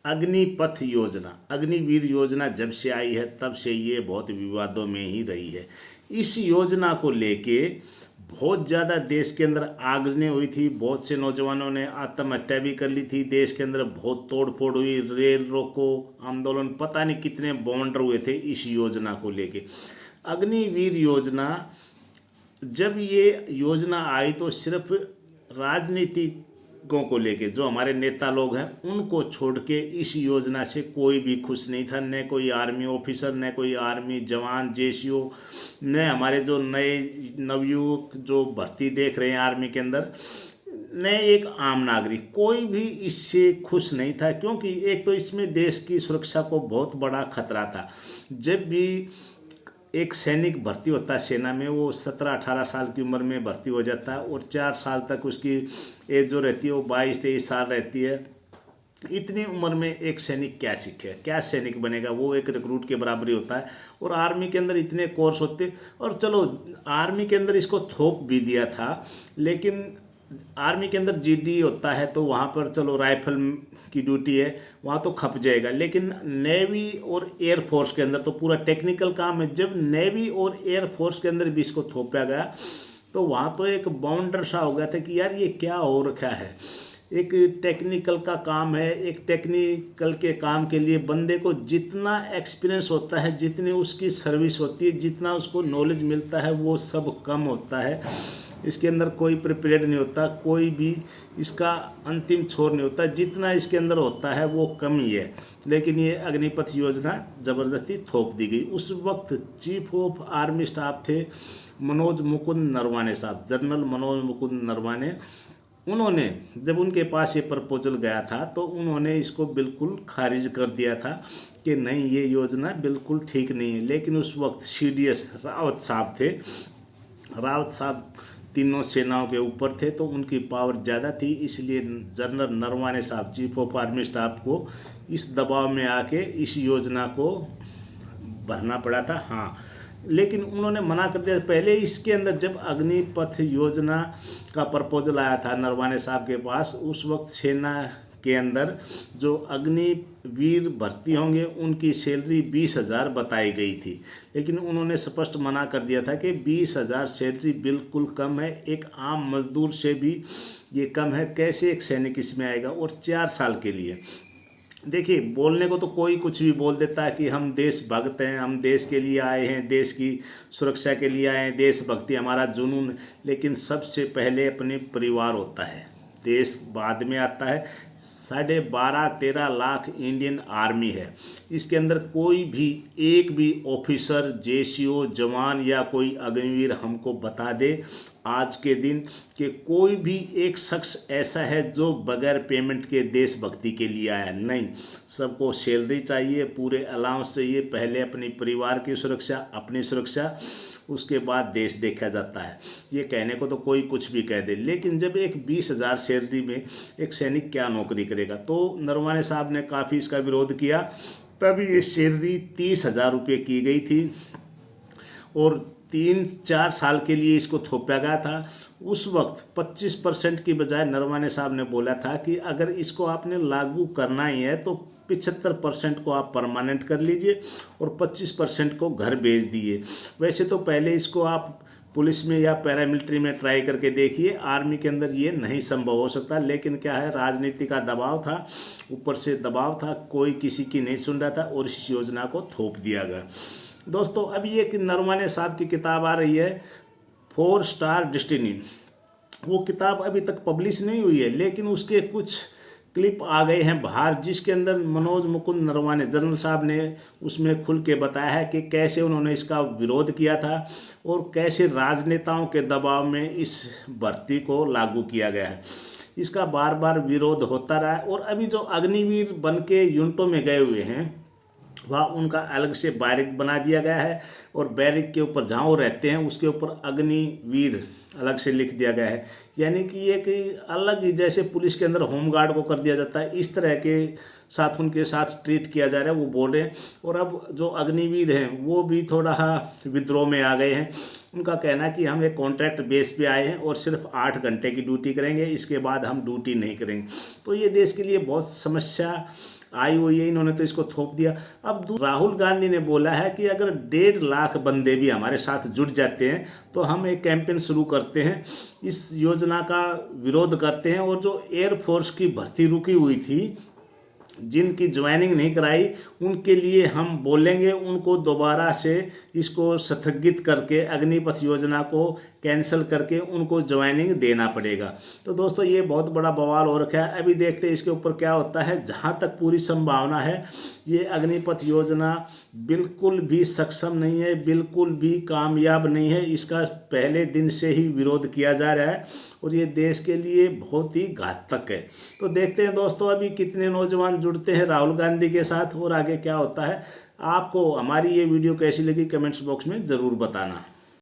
अग्निपथ योजना, अग्निवीर योजना जब से आई है तब से ये बहुत विवादों में ही रही है। इस योजना को लेके बहुत ज़्यादा देश के अंदर आगजनी हुई थी, बहुत से नौजवानों ने आत्महत्या भी कर ली थी, देश के अंदर बहुत तोड़ फोड़ हुई, रेल रोको आंदोलन, पता नहीं कितने बवंडर हुए थे इस योजना को लेके। अग्निवीर योजना, जब ये योजना आई तो सिर्फ राजनीतिकों को लेके, जो हमारे नेता लोग हैं उनको छोड़ के इस योजना से कोई भी खुश नहीं था, न कोई आर्मी ऑफिसर, न कोई आर्मी जवान जेसीओ, न हमारे जो नए नवयुवक जो भर्ती देख रहे हैं आर्मी के अंदर, न एक आम नागरिक, कोई भी इससे खुश नहीं था। क्योंकि एक तो इसमें देश की सुरक्षा को बहुत बड़ा खतरा था। जब भी एक सैनिक भर्ती होता है सेना में, वो 17-18 साल की उम्र में भर्ती हो जाता है और 4 साल तक उसकी एज जो रहती है वो 22-23 साल रहती है। इतनी उम्र में एक सैनिक क्या सीखे, क्या सैनिक बनेगा, वो एक रिक्रूट के बराबर ही होता है। और आर्मी के अंदर इतने कोर्स होते, और चलो आर्मी के अंदर इसको थोप भी दिया था, लेकिन आर्मी के अंदर जीडी होता है तो वहाँ पर चलो राइफल की ड्यूटी है, वहाँ तो खप जाएगा। लेकिन नेवी और एयरफोर्स के अंदर तो पूरा टेक्निकल काम है। जब नेवी और एयरफोर्स के अंदर भी इसको थोपा गया तो वहाँ तो एक बाउंडर सा हो गया था कि यार ये क्या हो रखा है। एक टेक्निकल का काम है, एक टेक्निकल के काम के लिए बंदे को जितना एक्सपीरियंस होता है, जितनी उसकी सर्विस होती है, जितना उसको नॉलेज मिलता है, वो सब कम होता है। इसके अंदर कोई प्रिपेयर्ड नहीं होता, कोई भी इसका अंतिम छोर नहीं होता, जितना इसके अंदर होता है वो कम ही है। लेकिन ये अग्निपथ योजना ज़बरदस्ती थोप दी गई। उस वक्त चीफ ऑफ आर्मी स्टाफ थे मनोज मुकुंद नरवाने साहब, जनरल मनोज मुकुंद नरवाने। उन्होंने जब उनके पास ये प्रपोजल गया था तो उन्होंने इसको बिल्कुल खारिज कर दिया था कि नहीं, ये योजना बिल्कुल ठीक नहीं है। लेकिन उस वक्त सीडीएस रावत साहब थे, रावत साहब तीनों सेनाओं के ऊपर थे तो उनकी पावर ज़्यादा थी, इसलिए जनरल नरवाने साहब चीफ ऑफ आर्मी स्टाफ को इस दबाव में आके इस योजना को भरना पड़ा था। हाँ, लेकिन उन्होंने मना कर दिया। पहले इसके अंदर जब अग्निपथ योजना का प्रपोजल आया था नरवाने साहब के पास, उस वक्त सेना के अंदर जो अग्निवीर भर्ती होंगे उनकी सैलरी 20,000 बताई गई थी। लेकिन उन्होंने स्पष्ट मना कर दिया था कि 20,000 सैलरी बिल्कुल कम है, एक आम मजदूर से भी ये कम है, कैसे एक सैनिक इसमें आएगा, और 4 साल के लिए। देखिए, बोलने को तो कोई कुछ भी बोल देता है कि हम देशभक्त हैं, हम देश के लिए आए हैं, देश की सुरक्षा के लिए आए हैं, देशभक्ति हमारा जुनून। लेकिन सबसे पहले अपने परिवार होता है, देश बाद में आता है। 12.5-13 लाख इंडियन आर्मी है, इसके अंदर कोई भी एक भी ऑफिसर, जेसीओ, जवान या कोई अग्निवीर हमको बता दे आज के दिन कि कोई भी एक शख्स ऐसा है जो बगैर पेमेंट के देशभक्ति के लिए आया। नहीं, सबको सैलरी चाहिए, पूरे अलाउंस चाहिए। पहले अपने परिवार की सुरक्षा, अपनी सुरक्षा, उसके बाद देश देखा जाता है। ये कहने को तो कोई कुछ भी कह दे, लेकिन जब एक 20,000 सैलरी में एक सैनिक क्या नौकरी करेगा। तो नरवाने साहब ने काफ़ी इसका विरोध किया, तब ये सैलरी 30,000 रुपये की गई थी और 3-4 साल के लिए इसको थोपा गया था। उस वक्त 25% की बजाय नरवाने साहब ने बोला था कि अगर इसको आपने लागू करना ही है तो 75% को आप परमानेंट कर लीजिए और 25% को घर भेज दिए। वैसे तो पहले इसको आप पुलिस में या पैरामिलिट्री में ट्राई करके देखिए, आर्मी के अंदर ये नहीं संभव हो सकता। लेकिन क्या है, राजनीति का दबाव था, ऊपर से दबाव था, कोई किसी की नहीं सुन रहा था और इस योजना को थोप दिया गया। दोस्तों, अभी एक नरवाने साहब की किताब आ रही है 4 स्टार डेस्टिनी। वो किताब अभी तक पब्लिश नहीं हुई है, लेकिन उसके कुछ क्लिप आ गए हैं बाहर, जिसके अंदर मनोज मुकुंद नरवाने जनरल साहब ने उसमें खुल के बताया है कि कैसे उन्होंने इसका विरोध किया था और कैसे राजनेताओं के दबाव में इस भर्ती को लागू किया गया है। इसका बार बार विरोध होता रहा है और अभी जो अग्निवीर बन के यूनिटों में गए हुए हैं वह उनका अलग से बैरिक बना दिया गया है और बैरिक के ऊपर जहाँ वो रहते हैं उसके ऊपर अग्निवीर अलग से लिख दिया गया है। यानी कि एक अलग ही, जैसे पुलिस के अंदर होमगार्ड को कर दिया जाता है, इस तरह के साथ उनके साथ ट्रीट किया जा रहा है, वो बोल रहे हैं। और अब जो अग्निवीर हैं वो भी थोड़ा विद्रोह में आ गए हैं। उनका कहना है कि हम एक कॉन्ट्रैक्ट बेस पे आए हैं और सिर्फ 8 घंटे की ड्यूटी करेंगे, इसके बाद हम ड्यूटी नहीं करेंगे। तो ये देश के लिए बहुत समस्या आई हुई है, इन्होंने तो इसको थोप दिया। अब राहुल गांधी ने बोला है कि अगर 1.5 लाख बंदे भी हमारे साथ जुड़ जाते हैं तो हम एक कैंपेन शुरू करते हैं, इस योजना का विरोध करते हैं, और जो एयरफोर्स की भर्ती रुकी हुई थी, जिनकी ज्वाइनिंग नहीं कराई, उनके लिए हम बोलेंगे, उनको दोबारा से इसको स्थगित करके अग्निपथ योजना को कैंसिल करके उनको ज्वाइनिंग देना पड़ेगा। तो दोस्तों ये बहुत बड़ा बवाल हो रखा है, अभी देखते हैं इसके ऊपर क्या होता है। जहाँ तक पूरी संभावना है ये अग्निपथ योजना बिल्कुल भी सक्षम नहीं है, बिल्कुल भी कामयाब नहीं है। इसका पहले दिन से ही विरोध किया जा रहा है और ये देश के लिए बहुत ही घातक है। तो देखते हैं दोस्तों अभी कितने नौजवान जुड़ते हैं राहुल गांधी के साथ और आगे क्या होता है। आपको हमारी ये वीडियो कैसी लगी कमेंट्स बॉक्स में ज़रूर बताना।